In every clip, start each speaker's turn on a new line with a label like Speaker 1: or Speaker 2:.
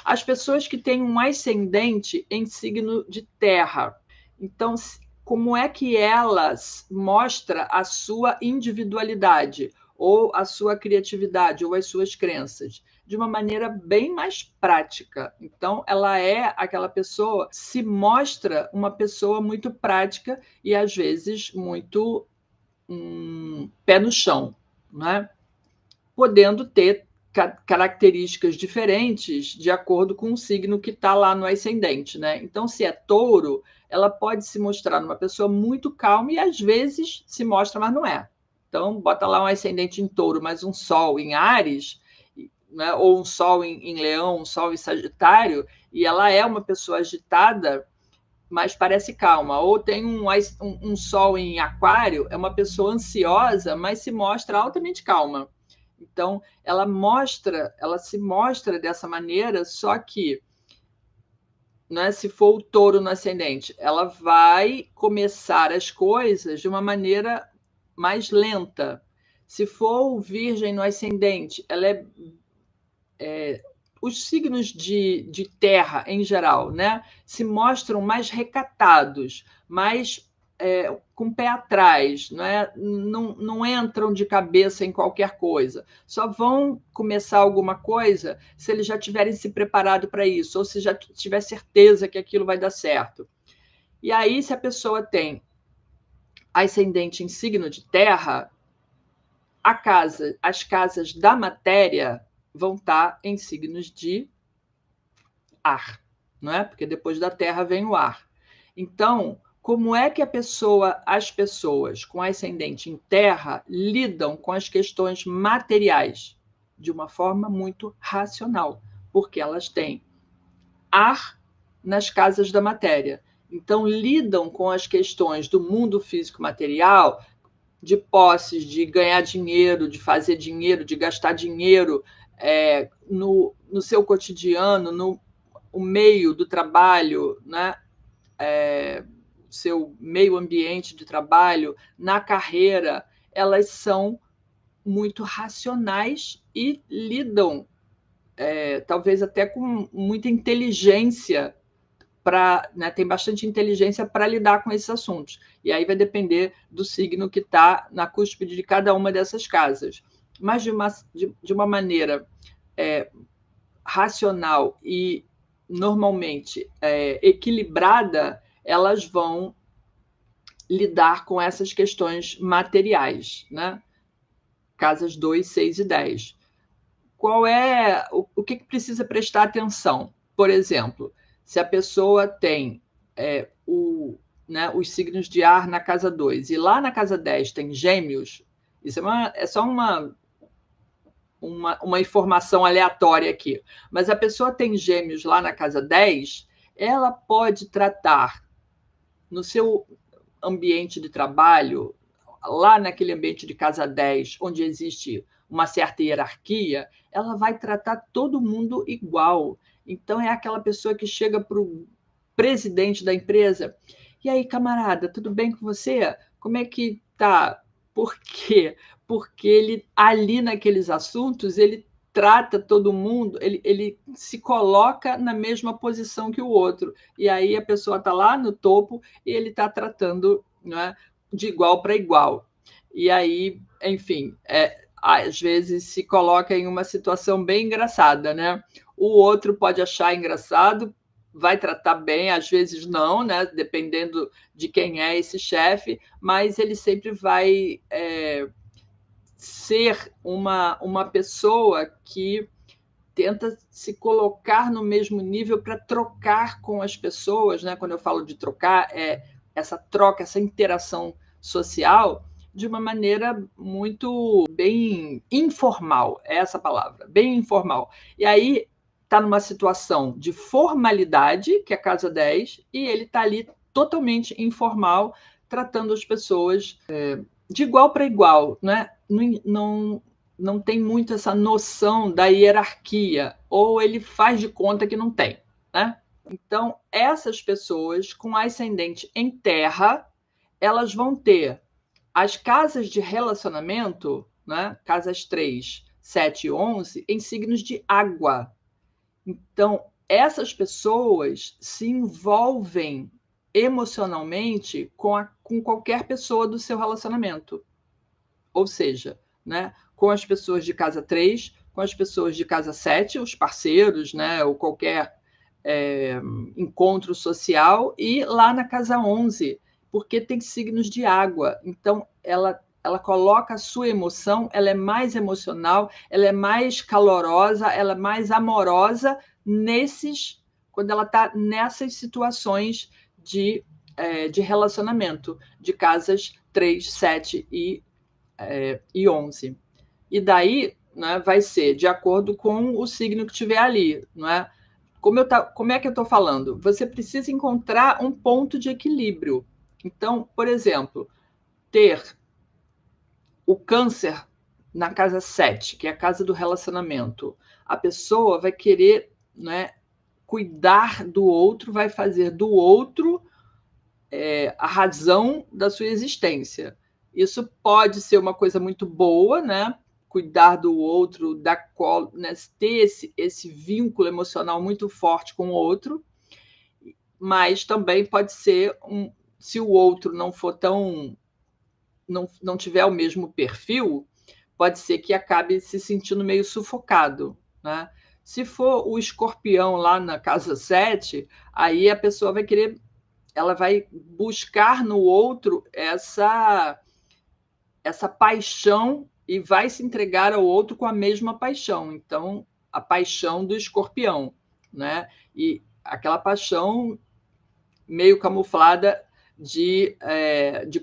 Speaker 1: As pessoas que têm um ascendente em signo de terra. Então, como é que elas mostram a sua individualidade, ou a sua criatividade, ou as suas crenças? De uma maneira bem mais prática. Então, ela é aquela pessoa, se mostra uma pessoa muito prática e, às vezes, muito pé no chão, né? Podendo ter características diferentes de acordo com o signo que está lá no ascendente, né? Então, se é touro, ela pode se mostrar uma pessoa muito calma e às vezes se mostra, mas não é. Então, bota lá um ascendente em touro, mas um sol em Áries, né? Ou um sol em leão, um sol em Sagitário, e ela é uma pessoa agitada, mas parece calma. Ou tem um sol em aquário, é uma pessoa ansiosa, mas se mostra altamente calma. Então, ela se mostra dessa maneira, só que, né, se for o touro no ascendente, ela vai começar as coisas de uma maneira mais lenta. Se for o virgem no ascendente, ela os signos de terra, em geral, né, se mostram mais recatados, mais com o pé atrás, não entram de cabeça em qualquer coisa. Só vão começar alguma coisa se eles já tiverem se preparado para isso, ou se já tiver certeza que aquilo vai dar certo. E aí, se a pessoa tem ascendente em signo de terra, as casas da matéria vão estar em signos de ar, não é? Porque depois da terra vem o ar. Então, como é que as pessoas com ascendente em terra lidam com as questões materiais? De uma forma muito racional, porque elas têm ar nas casas da matéria. Então, lidam com as questões do mundo físico material, de posses, de ganhar dinheiro, de fazer dinheiro, de gastar dinheiro no seu cotidiano, no o meio do trabalho, né? Seu meio ambiente de trabalho, na carreira, elas são muito racionais e lidam, talvez até com muita inteligência, né, tem bastante inteligência para lidar com esses assuntos. E aí vai depender do signo que está na cúspide de cada uma dessas casas. Mas de uma maneira racional e normalmente equilibrada, elas vão lidar com essas questões materiais, né? Casas 2, 6 e 10. O que precisa prestar atenção? Por exemplo, se a pessoa tem os signos de ar na casa 2 e lá na casa 10 tem gêmeos, isso é só uma informação aleatória aqui, mas a pessoa tem gêmeos lá na casa 10, ela pode tratar no seu ambiente de trabalho, lá naquele ambiente de casa 10, onde existe uma certa hierarquia, ela vai tratar todo mundo igual. Então, é aquela pessoa que chega para o presidente da empresa: e aí, camarada, tudo bem com você? Como é que tá? Por quê? Porque ele, ali naqueles assuntos, ele trata todo mundo, ele se coloca na mesma posição que o outro. E aí a pessoa está lá no topo e ele está tratando, né, de igual para igual. E aí, enfim, às vezes se coloca em uma situação bem engraçada, né? O outro pode achar engraçado, vai tratar bem, às vezes não, né? Dependendo de quem é esse chefe, mas ele sempre vai ser uma pessoa que tenta se colocar no mesmo nível para trocar com as pessoas, né? Quando eu falo de trocar, essa troca, essa interação social de uma maneira muito bem informal, é essa palavra, bem informal. E aí está numa situação de formalidade, que é a casa 10, e ele está ali totalmente informal, tratando as pessoas de igual para igual, né? Não tem muito essa noção da hierarquia, ou ele faz de conta que não tem, né? Então, essas pessoas com ascendente em terra, elas vão ter as casas de relacionamento, né? Casas 3, 7 e 11, em signos de água. Então, essas pessoas se envolvem emocionalmente com qualquer pessoa do seu relacionamento. Ou seja, né, com as pessoas de casa 3, com as pessoas de casa 7, os parceiros, né, ou qualquer encontro social, e lá na casa 11, porque tem signos de água. Então, ela coloca a sua emoção, ela é mais emocional, ela é mais calorosa, ela é mais amorosa quando ela está nessas situações de relacionamento, de casas 3, 7 e 11. E daí, né, vai ser de acordo com o signo que tiver ali, não é? Como é que eu estou falando? Você precisa encontrar um ponto de equilíbrio. Então, por exemplo, ter o câncer na casa 7, que é a casa do relacionamento. A pessoa vai querer, né, cuidar do outro, vai fazer do outro a razão da sua existência. Isso pode ser uma coisa muito boa, né? Cuidar do outro, né? Ter esse vínculo emocional muito forte com o outro, mas também pode ser se o outro não for não tiver o mesmo perfil, pode ser que acabe se sentindo meio sufocado, né? Se for o escorpião lá na casa 7, aí a pessoa ela vai buscar no outro essa paixão e vai se entregar ao outro com a mesma paixão. Então, a paixão do escorpião, né? E aquela paixão meio camuflada de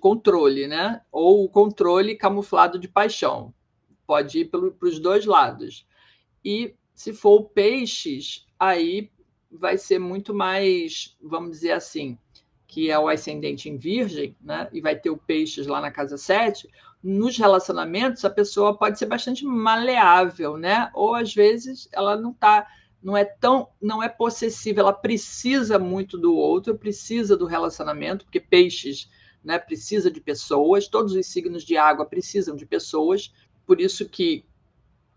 Speaker 1: controle, né? Ou o controle camuflado de paixão. Pode ir para os dois lados. E se for o peixes, aí vai ser muito mais, vamos dizer assim, que é o ascendente em virgem, né? E vai ter o peixes lá na casa 7, nos relacionamentos a pessoa pode ser bastante maleável, né? Ou às vezes ela não é possessiva, ela precisa muito do outro, precisa do relacionamento, porque peixes, né, precisa de pessoas, todos os signos de água precisam de pessoas, por isso que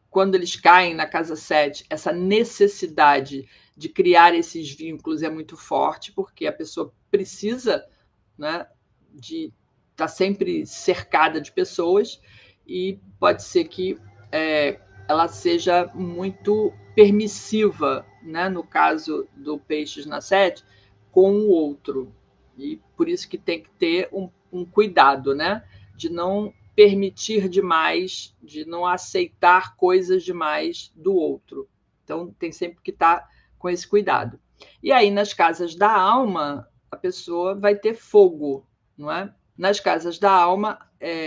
Speaker 1: quando eles caem na casa 7, essa necessidade de criar esses vínculos é muito forte, porque a pessoa precisa, né, de estar sempre cercada de pessoas, e pode ser que ela seja muito permissiva, né, no caso do peixes na 7, com o outro. E por isso que tem que ter um cuidado, né, de não permitir demais, de não aceitar coisas demais do outro. Então, tem sempre que estar com esse cuidado. E aí, nas casas da alma, a pessoa vai ter fogo, não é? Nas casas da alma,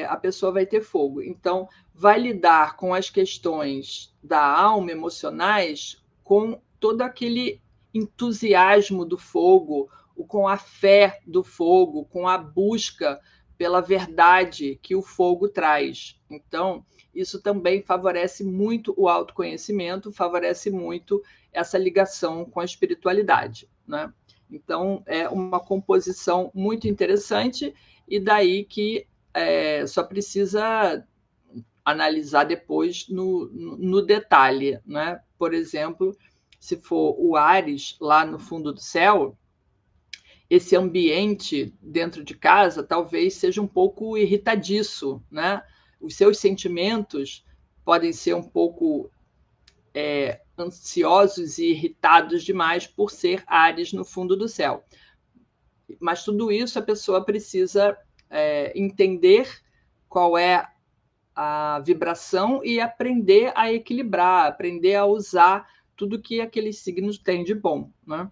Speaker 1: a pessoa vai ter fogo. Então, vai lidar com as questões da alma, emocionais, com todo aquele entusiasmo do fogo, com a fé do fogo, com a busca pela verdade que o fogo traz. Então, isso também favorece muito o autoconhecimento, favorece muito essa ligação com a espiritualidade, né? Então, é uma composição muito interessante, e daí que só precisa analisar depois no detalhe, né? Por exemplo, se for o Áries lá no fundo do céu, esse ambiente dentro de casa talvez seja um pouco irritadiço, né? Os seus sentimentos podem ser um pouco ansiosos e irritados demais por ser Áries no fundo do céu. Mas tudo isso a pessoa precisa entender qual é a vibração e aprender a equilibrar, aprender a usar tudo que aqueles signos têm de bom, né?